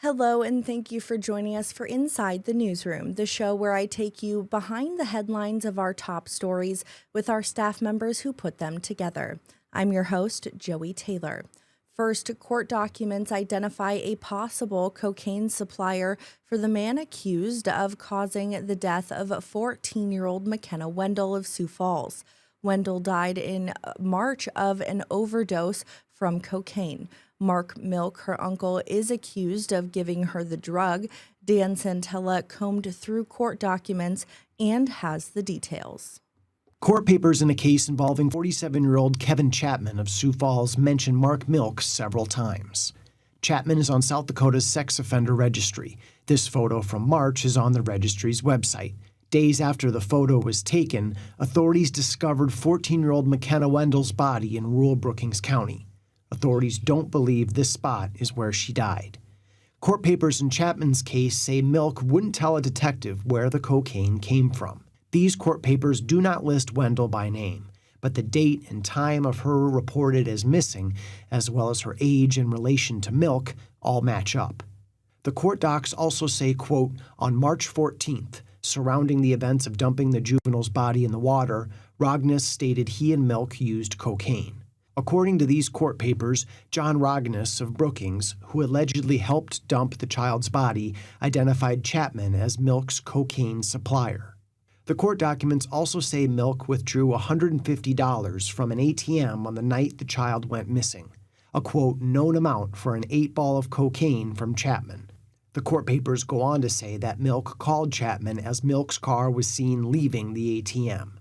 Hello, and thank you for joining us for Inside the Newsroom, the show where I take you behind the headlines of our top stories with our staff members who put them together. I'm your host, Joee Taylor. First, court documents identify a possible cocaine supplier for the man accused of causing the death of 14-year-old McKenna Wendel of Sioux Falls. Wendel died in March of an overdose from cocaine. Mark Milk, her uncle, is accused of giving her the drug. Dan Santella combed through court documents and has the details. Court papers in a case involving 47-year-old Kevin Chapman of Sioux Falls mention Mark Milk several times. Chapman is on South Dakota's sex offender registry. This photo from March is on the registry's website. Days after the photo was taken, authorities discovered 14-year-old McKenna Wendel's body in rural Brookings County. Authorities don't believe this spot is where she died. Court papers in Chapman's case say Milk wouldn't tell a detective where the cocaine came from. These court papers do not list Wendel by name, but the date and time of her reported as missing, as well as her age in relation to Milk, all match up. The court docs also say, quote, on March 14th, surrounding the events of dumping the juvenile's body in the water, Rogness stated he and Milk used cocaine. According to these court papers, John Rogness of Brookings, who allegedly helped dump the child's body, identified Chapman as Milk's cocaine supplier. The court documents also say Milk withdrew $150 from an ATM on the night the child went missing, a, quote, known amount for an 8-ball of cocaine from Chapman. The court papers go on to say that Milk called Chapman as Milk's car was seen leaving the ATM.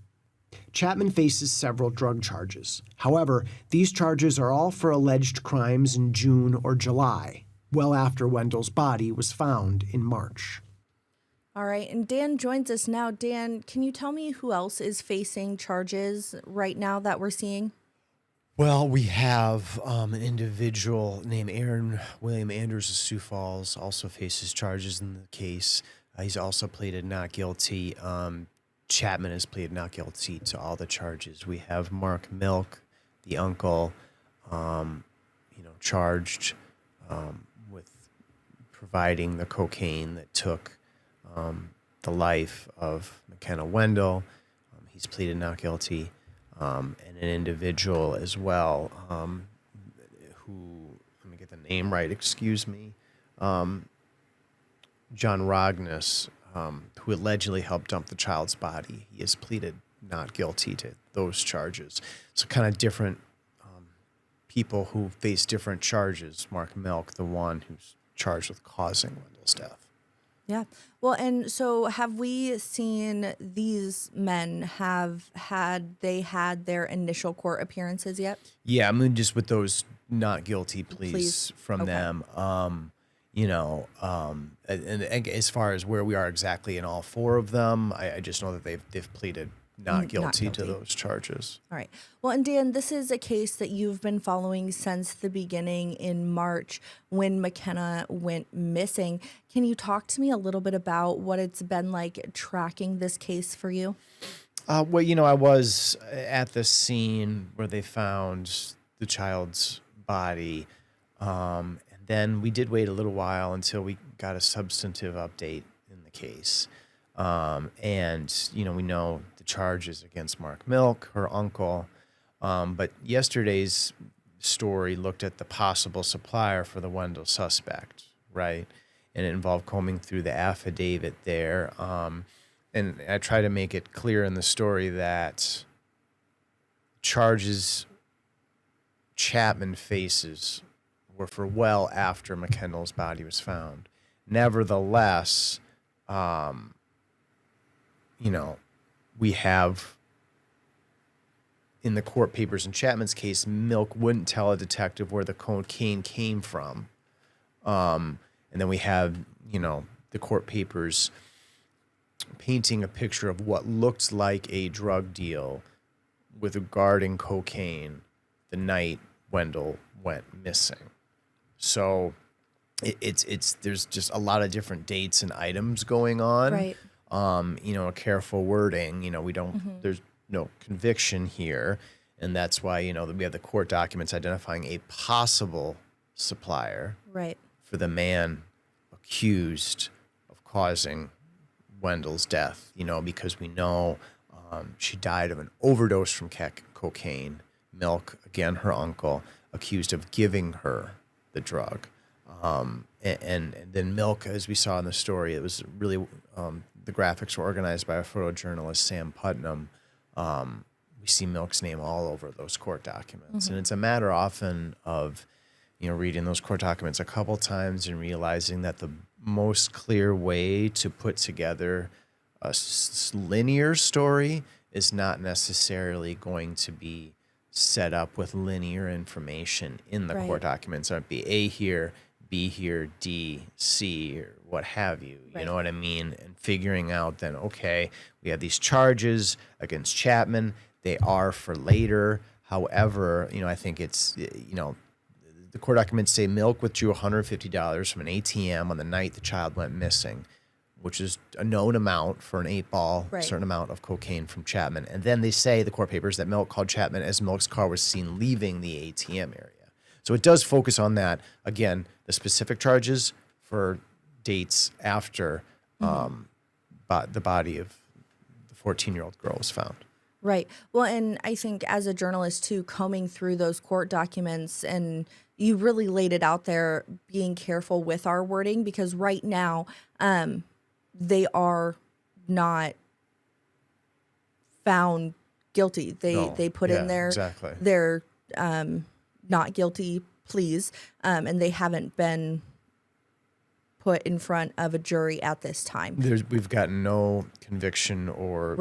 Chapman faces several drug charges. However, these charges are all for alleged crimes in June or July, well after Wendel's body was found in March. All right, and Dan joins us now. Dan, can you tell me who else is facing charges right now that we're seeing? Well, we have an individual named Aaron William Andrews of Sioux Falls also faces charges in the case. He's also pleaded not guilty. Chapman has pleaded not guilty to all the charges. We have Mark Milk, the uncle, charged with providing the cocaine that took the life of McKenna Wendel. He's pleaded not guilty. And an individual as well who, let me get the name right, excuse me, John Rogness, who allegedly helped dump the child's body. He has pleaded not guilty to those charges. So kind of different people who face different charges. Mark Milk, the one who's charged with causing Wendel's death. Yeah. Well, and so have we seen these men had their initial court appearances yet? Yeah, I mean, just with those not guilty pleas from okay. them. And as far as where we are exactly in all four of them, I just know that they've pleaded not guilty to those charges. All right. Well, and Dan, this is a case that you've been following since the beginning in March when McKenna went missing. Can you talk to me a little bit about what it's been like tracking this case for you? I was at the scene where they found the child's body. And then we did wait a little while until we got a substantive update in the case. We know the charges against Mark Milk, her uncle. But yesterday's story looked at the possible supplier for the Wendel suspect, right? And it involved combing through the affidavit there. And I try to make it clear in the story that charges Chapman faces were for well after McKenna's body was found. Nevertheless, we have in the court papers in Chapman's case, Milk wouldn't tell a detective where the cocaine came from. And then we have, the court papers painting a picture of what looked like a drug deal with regarding cocaine the night Wendel went missing. So there's just a lot of different dates and items going on. Right. A careful wording, we don't, there's no conviction here. And that's why, we have the court documents identifying a possible supplier Right. for the man accused of causing Wendel's death, because we know she died of an overdose from cocaine. Milk, again, her uncle, accused of giving her the drug. And then Milk, as we saw in the story, it was really, the graphics were organized by a photojournalist, Sam Putnam. We see Milk's name all over those court documents. And it's a matter often of, reading those court documents a couple times and realizing that the most clear way to put together a linear story is not necessarily going to be set up with linear information in the court documents. It would be A here, B here, D, C, or what have you. You know what I mean? And figuring out then, okay, we have these charges against Chapman. They are for later. However, I think it's, the court documents say Milk withdrew $150 from an ATM on the night the child went missing, which is a known amount for an 8-ball, certain amount of cocaine from Chapman. And then they say, the court papers, that Milk called Chapman as Milk's car was seen leaving the ATM area. So it does focus on that. Again, the specific charges for dates after the body of the 14-year-old girl was found. Right. Well, and I think as a journalist, too, combing through those court documents, and you really laid it out there, being careful with our wording, because right now they are not found guilty. They put in their not guilty pleas, and they haven't been put in front of a jury at this time. We've got no conviction or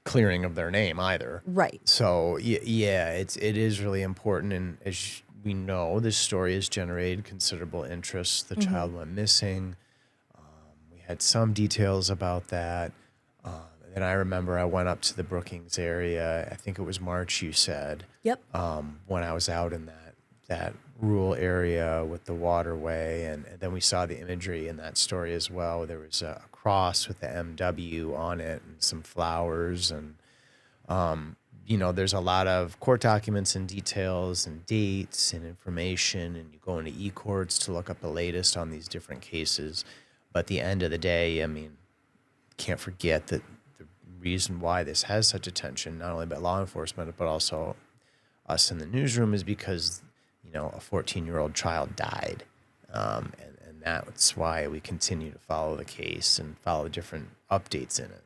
clearing of their name either. Right. So yeah, it is really important, and as we know, this story has generated considerable interest. The child went missing. We had some details about that. And I remember I went up to the Brookings area. I think it was March, you said. Yep. When I was out in that rural area with the waterway, and then we saw the imagery in that story as well. There was a cross with the MW on it and some flowers, and there's a lot of court documents and details and dates and information, and you go into e-courts to look up the latest on these different cases. But at the end of the day, can't forget that the reason why this has such attention, not only by law enforcement, but also us in the newsroom, is because a 14-year-old child died, and that's why we continue to follow the case and follow different updates in it.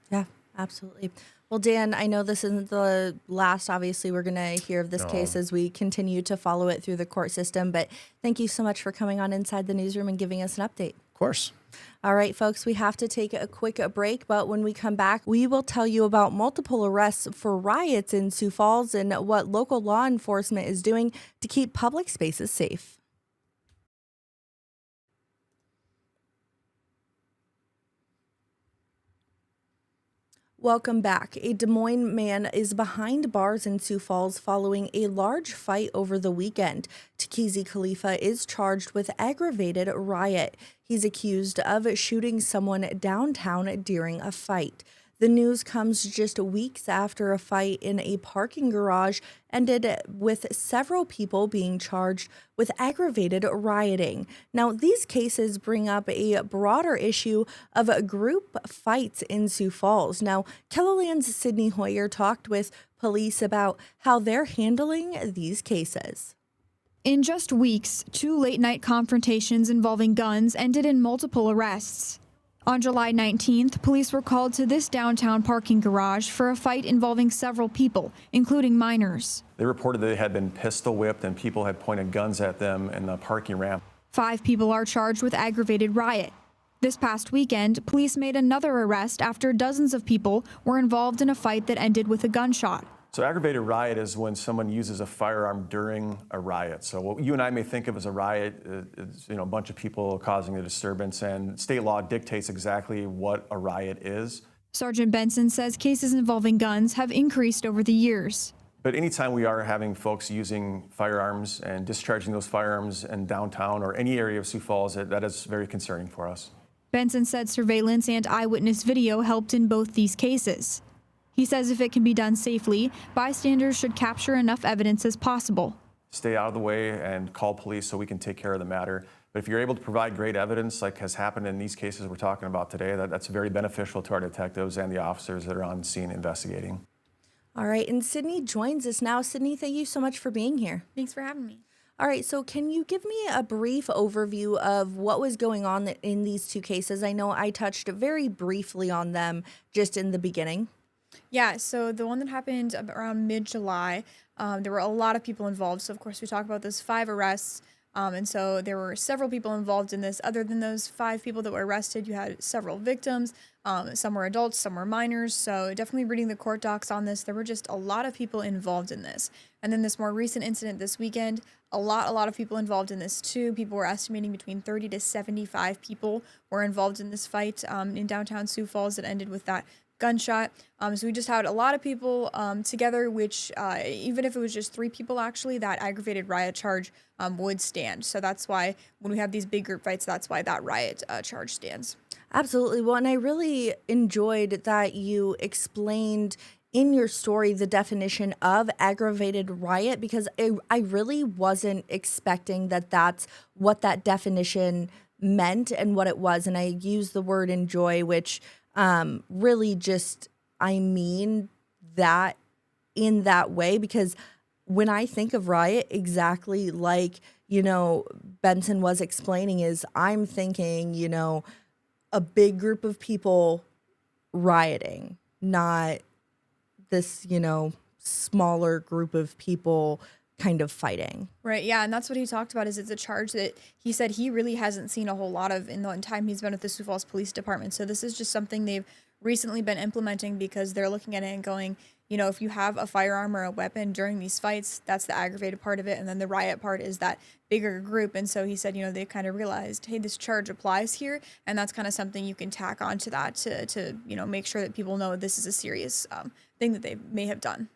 Yeah, absolutely. Well, Dan, I know this isn't the last, obviously, we're going to hear of this case as we continue to follow it through the court system, but thank you so much for coming on Inside the Newsroom and giving us an update. Of course. All right, folks, we have to take a quick break, but when we come back, we will tell you about multiple arrests for riots in Sioux Falls and what local law enforcement is doing to keep public spaces safe. Welcome back. A Des Moines man is behind bars in Sioux Falls following a large fight over the weekend. Takizi Khalifa is charged with aggravated riot. He's accused of shooting someone downtown during a fight. The news comes just weeks after a fight in a parking garage ended with several people being charged with aggravated rioting. Now, these cases bring up a broader issue of group fights in Sioux Falls. Now, KELOLAND's Sydney Hoyer talked with police about how they're handling these cases. In just weeks, 2 late-night confrontations involving guns ended in multiple arrests. On July 19th, police were called to this downtown parking garage for a fight involving several people, including minors. They reported they had been pistol whipped and people had pointed guns at them in the parking ramp. 5 people are charged with aggravated riot. This past weekend, police made another arrest after dozens of people were involved in a fight that ended with a gunshot. So aggravated riot is when someone uses a firearm during a riot. So what you and I may think of as a riot is, a bunch of people causing a disturbance, and state law dictates exactly what a riot is. Sergeant Benson says cases involving guns have increased over the years. But anytime we are having folks using firearms and discharging those firearms in downtown or any area of Sioux Falls, that is very concerning for us. Benson said surveillance and eyewitness video helped in both these cases. He says if it can be done safely, bystanders should capture enough evidence as possible. stay out of the way and call police so we can take care of the matter. But if you're able to provide great evidence, like has happened in these cases we're talking about today, that's very beneficial to our detectives and the officers that are on scene investigating. All right, and Sydney joins us now. Sydney, thank you so much for being here. Thanks for having me. All right, so can you give me a brief overview of what was going on in these two cases? I know I touched very briefly on them just in the beginning. Yeah, so the one that happened around mid-July, there were a lot of people involved. So, of course, we talk about those 5 arrests. And so there were several people involved in this. Other than those 5 people that were arrested, you had several victims. Some were adults, some were minors. So definitely reading the court docs on this, there were just a lot of people involved in this. And then this more recent incident this weekend, a lot of people involved in this too. People were estimating between 30 to 75 people were involved in this fight in downtown Sioux Falls that ended with that gunshot. So we just had a lot of people together, which even if it was just 3 people, actually, that aggravated riot charge would stand. So that's why when we have these big group fights, that's why that riot charge stands. Absolutely. Well, and I really enjoyed that you explained in your story the definition of aggravated riot, because I really wasn't expecting that that's what that definition meant and what it was. And I used the word enjoy, which really just, I mean that in that way, because when I think of riot, exactly like, Benson was explaining, is I'm thinking, a big group of people rioting, not this, smaller group of people kind of fighting. Right, yeah, and that's what he talked about, is it's a charge that he said he really hasn't seen a whole lot of in the time he's been with the Sioux Falls Police Department. So this is just something they've recently been implementing because they're looking at it and going, if you have a firearm or a weapon during these fights, that's the aggravated part of it, and then the riot part is that bigger group. And so he said, they kind of realized, hey, this charge applies here, and that's kind of something you can tack onto that to make sure that people know this is a serious thing that they may have done.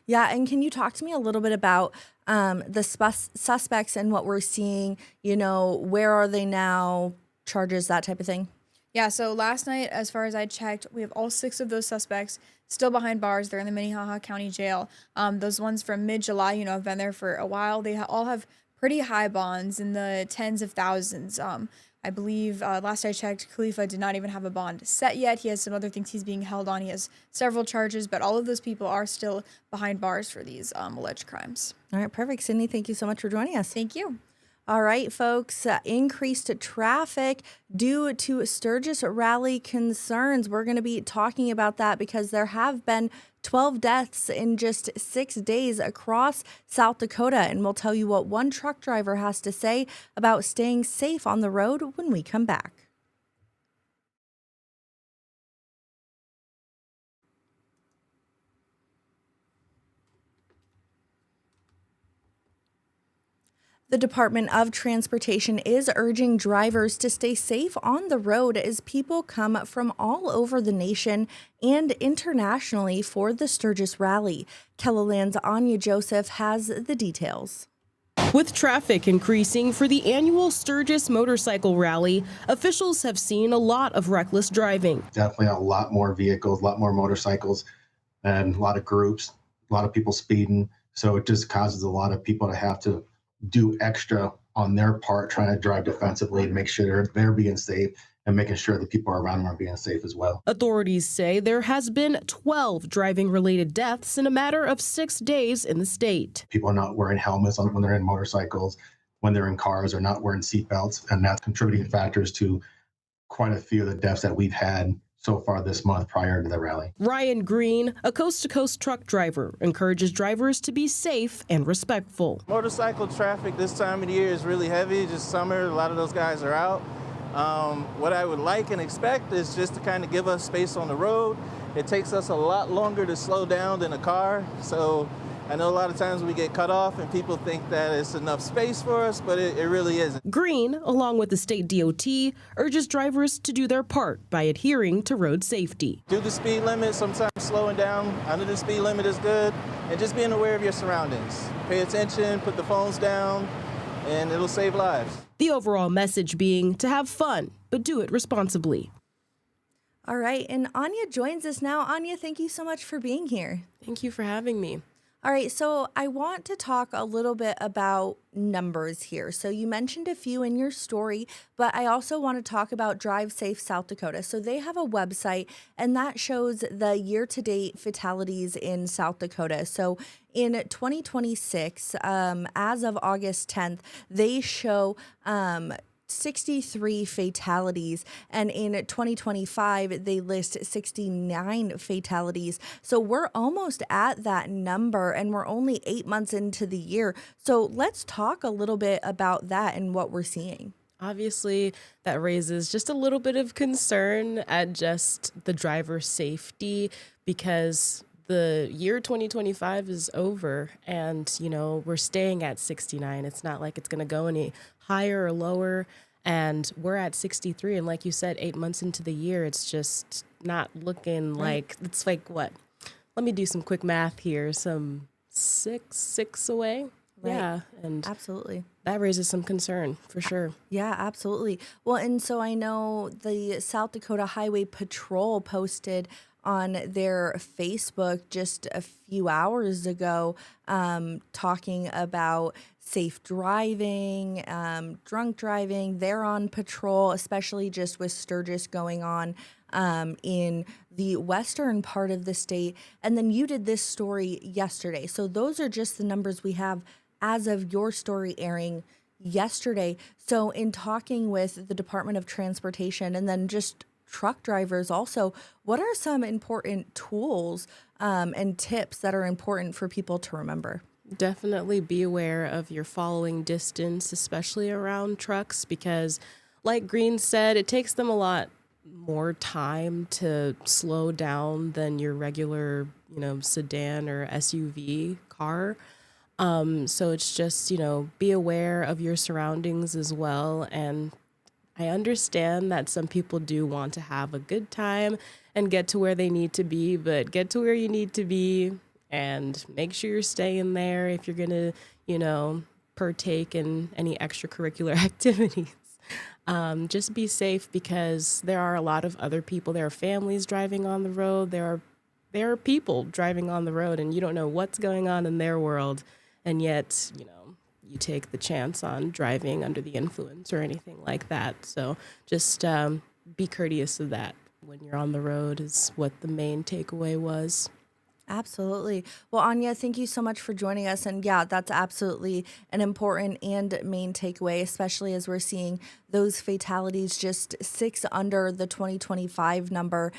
Yeah, and can you talk to me a little bit about the suspects and what we're seeing? Where are they now? Charges, that type of thing? Yeah, so last night, as far as I checked, we have all 6 of those suspects still behind bars. They're in the Minnehaha County Jail. Those ones from mid-July, have been there for a while. They all have pretty high bonds in the tens of thousands. I believe last I checked, Khalifa did not even have a bond set yet. He has some other things he's being held on. He has several charges, but all of those people are still behind bars for these alleged crimes. All right, perfect. Sydney, thank you so much for joining us. Thank you. All right, folks, increased traffic due to Sturgis rally concerns. We're going to be talking about that because there have been 12 deaths in just 6 days across South Dakota. And we'll tell you what one truck driver has to say about staying safe on the road when we come back. The Department of Transportation is urging drivers to stay safe on the road as people come from all over the nation and internationally for the Sturgis rally. KELOLAND's Anya Joseph has the details. With traffic increasing for the annual Sturgis motorcycle rally, officials have seen a lot of reckless driving. Definitely a lot more vehicles, a lot more motorcycles, and a lot of groups, a lot of people speeding. So it just causes a lot of people to have to do extra on their part, trying to drive defensively to make sure they're being safe and making sure the people around them are being safe as well. Authorities say there has been 12 driving-related deaths in a matter of 6 days in the state. People are not wearing helmets when they're in motorcycles, when they're in cars, are not wearing seatbelts, and that's contributing factors to quite a few of the deaths that we've had so far this month prior to the rally. Ryan Green, a coast-to-coast truck driver, encourages drivers to be safe and respectful. Motorcycle traffic this time of the year is really heavy. Just summer, a lot of those guys are out. What I would like and expect is just to kind of give us space on the road. It takes us a lot longer to slow down than a car. So I know a lot of times we get cut off and people think that it's enough space for us, but it really isn't. Green, along with the state DOT, urges drivers to do their part by adhering to road safety. Do the speed limit, sometimes slowing down under the speed limit is good, and just being aware of your surroundings. Pay attention, put the phones down, and it'll save lives. The overall message being to have fun, but do it responsibly. All right, and Anya joins us now. Anya, thank you so much for being here. Thank you for having me. All right, so I want to talk a little bit about numbers here. So you mentioned a few in your story, but I also want to talk about Drive Safe South Dakota. So they have a website, and that shows the year-to-date fatalities in South Dakota. So in 2026, as of August 10th, they show 63 fatalities, and in 2025 they list 69 fatalities. So we're almost at that number, and we're only 8 months into the year. So let's talk a little bit about that and what we're seeing. Obviously, that raises just a little bit of concern at just the driver's safety, because the year 2025 is over, and we're staying at 69. It's not like it's going to go any higher or lower, and we're at 63. And like you said, 8 months into the year, it's just not looking like, it's like what? Let me do some quick math here. Some six away. Right. Yeah, and Absolutely. that raises some concern for sure. Yeah, absolutely. Well, and so I know the South Dakota Highway Patrol posted on their Facebook just a few hours ago, talking about safe driving, drunk driving. They're on patrol, especially just with Sturgis going on in the western part of the state. And then you did this story yesterday. So those are just the numbers we have as of your story airing yesterday. So in talking with the Department of Transportation and then just truck drivers also, what are some important tools and tips that are important for people to remember? Definitely be aware of your following distance, especially around trucks, because like Green said, it takes them a lot more time to slow down than your regular, sedan or SUV car. So it's just, be aware of your surroundings as well. And I understand that some people do want to have a good time and get to where they need to be, but get to where you need to be and make sure you're staying there if you're going to, partake in any extracurricular activities. Just be safe, because there are a lot of other people. There are families driving on the road. There are people driving on the road, and you don't know what's going on in their world. And yet, you take the chance on driving under the influence or anything like that. So just be courteous of that when you're on the road is what the main takeaway was. Absolutely. Well, Anya, thank you so much for joining us. And yeah, that's absolutely an important and main takeaway, especially as we're seeing those fatalities just 6 under the 2025 number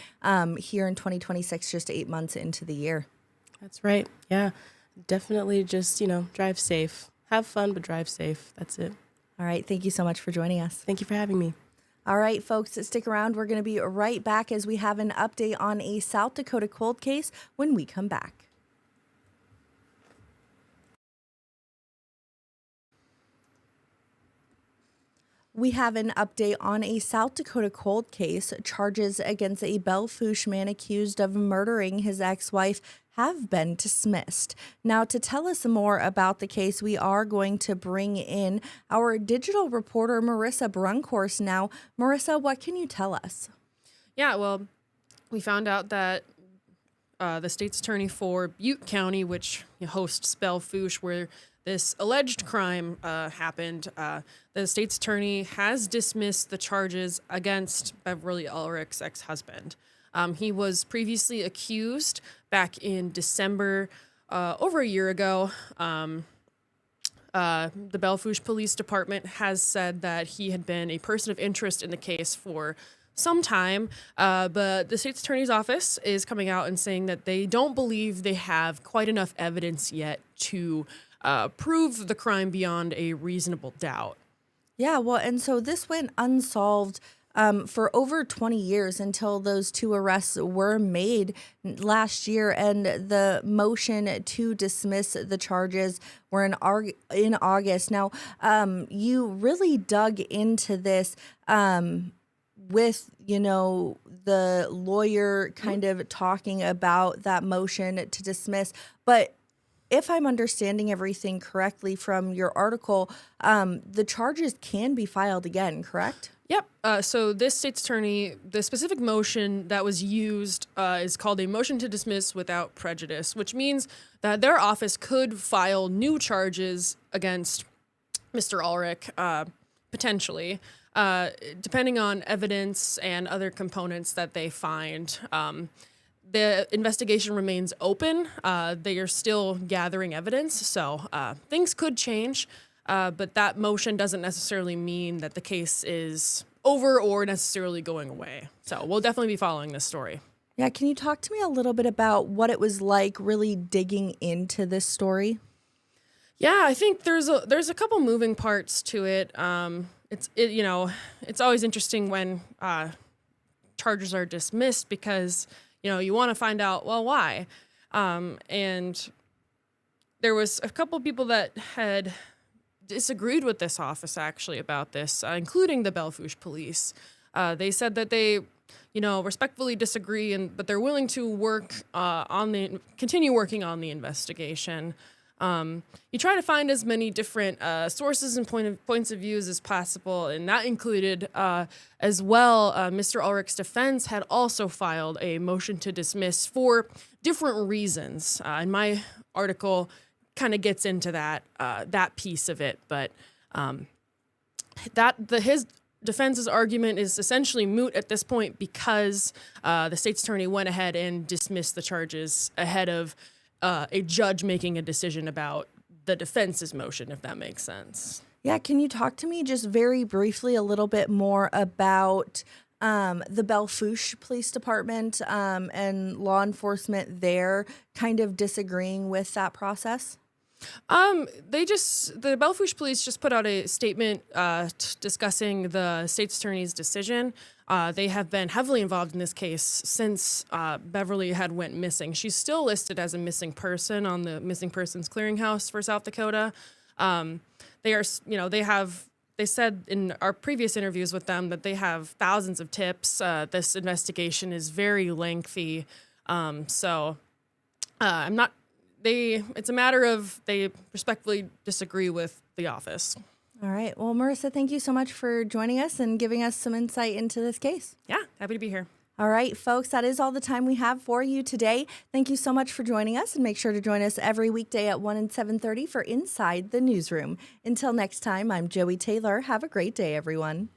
here in 2026, just 8 months into the year. That's right. Yeah, definitely just, drive safe. Have fun, but drive safe. That's it. All right. Thank you so much for joining us. Thank you for having me. All right, folks, stick around. We're going to be right back as we have an update on a South Dakota cold case when we come back. We have an update on a South Dakota cold case. Charges against a Belle Fourche man accused of murdering his ex-wife have been dismissed. Now, to tell us more about the case, we are going to bring in our digital reporter, Marissa Brunkhorst. Now, Marissa, what can you tell us? Yeah, well, we found out that the state's attorney for Butte County, which hosts Belle Fourche, where this alleged crime happened, the state's attorney has dismissed the charges against Beverly Ulrich's ex-husband. He was previously accused back in December, over a year ago. The Belle Fourche Police Department has said that he had been a person of interest in the case for some time, but the state's attorney's office is coming out and saying that they don't believe they have quite enough evidence yet to prove the crime beyond a reasonable doubt. Yeah, well, and so this went unsolved for over 20 years until those 2 arrests were made last year, and the motion to dismiss the charges were in August. Now, you really dug into this with, the lawyer kind of talking about that motion to dismiss, but if I'm understanding everything correctly from your article, the charges can be filed again, correct? Yep. So this state's attorney, the specific motion that was used is called a motion to dismiss without prejudice, which means that their office could file new charges against Mr. Ulrich, potentially, depending on evidence and other components that they find. The investigation remains open. They are still gathering evidence, so things could change. But that motion doesn't necessarily mean that the case is over or necessarily going away. So we'll definitely be following this story. Yeah, can you talk to me a little bit about what it was like really digging into this story? Yeah, I think there's a couple moving parts to it. It's always interesting when charges are dismissed because you want to find out, well, why? And there was a couple people that had disagreed with this office actually about this, including the Bellefouche police. They said that they, respectfully disagree, but they're willing to continue working on the investigation. You try to find as many different sources and points of views as possible, and that included as well. Mr. Ulrich's defense had also filed a motion to dismiss for different reasons. And my article kind of gets into that piece of it, but his defense's argument is essentially moot at this point because the state's attorney went ahead and dismissed the charges ahead of a judge making a decision about the defense's motion, if that makes sense. Yeah, can you talk to me just very briefly a little bit more about the Bellefouche Police Department and law enforcement there kind of disagreeing with that process? The Bellefouche police just put out a statement discussing the state's attorney's decision. They have been heavily involved in this case since Beverly had went missing. She's still listed as a missing person on the Missing Persons Clearinghouse for South Dakota. They said in our previous interviews with them that they have thousands of tips. This investigation is very lengthy. It's a matter of they respectfully disagree with the office. All right. Well, Marissa, thank you so much for joining us and giving us some insight into this case. Yeah, happy to be here. All right, folks, that is all the time we have for you today. Thank you so much for joining us, and make sure to join us every weekday at 1 and 7:30 for Inside the Newsroom. Until next time, I'm Joey Taylor. Have a great day, everyone.